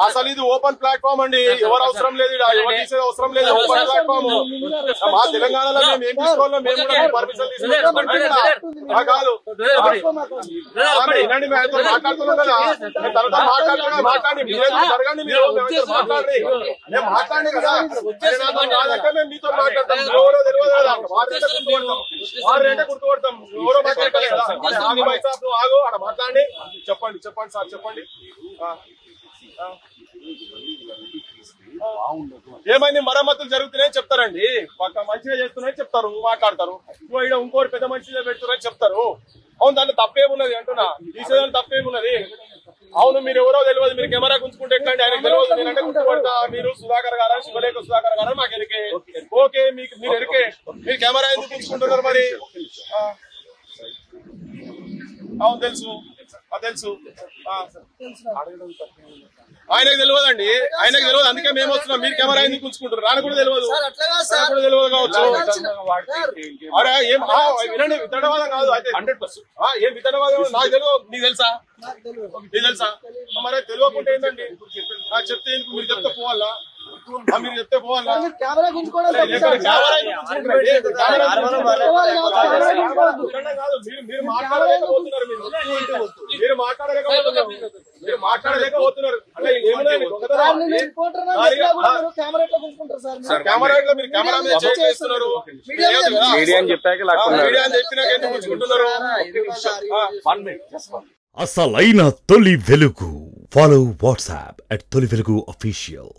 అసలు ఇది open platform అండి, ఎవరు అవసరం లేదు, ఎవరు తీసేది అవసరం లేదు, ఓపెన్ ప్లాట్ఫామ్. మా తెలంగాణలో మేము ఏం తీసుకోవాలో మేము కూడా పర్మిషన్ తీసుకుంటాం కాదు. వినండి, మేము మాట్లాడుతున్నాం కదా, తనతో మాట్లాడి జరగండి, మీరు మాట్లాడండి, మేము మాట్లాడి కదా కాదంటే మేము మీతో మాట్లాడతాం. ఎవరో తెలియదు కదా, వారంటే గుర్తుపడతాం, ఎవరో మాట్లాడతారు కదా. ఆగు, అక్కడ మాట్లాడి చెప్పండి సార్ చెప్పండి. ఏమైంది, మరమ్మతులు జరుగుతున్నాయని చెప్తారండి, పక్క మంచిగా చేస్తున్నాయని చెప్తారు, మాట్లాడతారు. ఇంకోటి పెద్ద మంచిగా పెడుతున్నారని చెప్తారు. అవును, దాంట్లో తప్పేమున్నది అంటున్నా, తీసేదాన్ని తప్పేమున్నది. అవును, మీరు ఎవరో తెలియదు, మీరు కెమెరా గుంచుకుంటే ఎక్కండి, ఆయనకు తెలియదు, నేనంటే గుర్తుపడతా. మీరు సుధాకర్ గారా, శివలేఖ సుధాకర్ గారా, మాకు ఎరికే. ఓకే, మీరు ఎరికే, మీరు కెమెరా ఎందుకు గుంచుకుంటున్నారు మరి? అవును తెలుసు, తెలుసు, ఆయనకు తెలియదండి, ఆయనకు తెలియదు, అందుకే మేము వస్తున్నాం. మీరు కెమెరా ఎందుకు కూర్చుకుంటారు? రాని కూడా తెలియదు, తెలియదు కావచ్చు. అరే ఏం వినండి, విత్తనవాదం కాదు అయితే 100%. ఏం విత్తనవాదం నాకు తెలియదు, నీకు తెలుసా? నీకు తెలుసా? మరి తెలియకుండా ఏంటండి చెప్తే, మీరు చెప్తే పోవాలా? మీరు చెప్తే పోవాలా? మీరు మాట్లాడలేకపోతున్నారు, మీరు మాట్లాడలేకపోతున్నారు, మీరు మాట్లాడలేకపోతున్నారు. అంటే ఏముందండి, కెమెరా మీరు కెమెరా మీద చేస్తున్నారు, మీడియా అని చెప్పాక మీడియా అని చెప్పినాక ఎందుకు పుచ్చుకుంటున్నారు? అసలైన తొలి వెలుగు. ఫాలో వాట్సాప్ @తొలి వెలుగు official.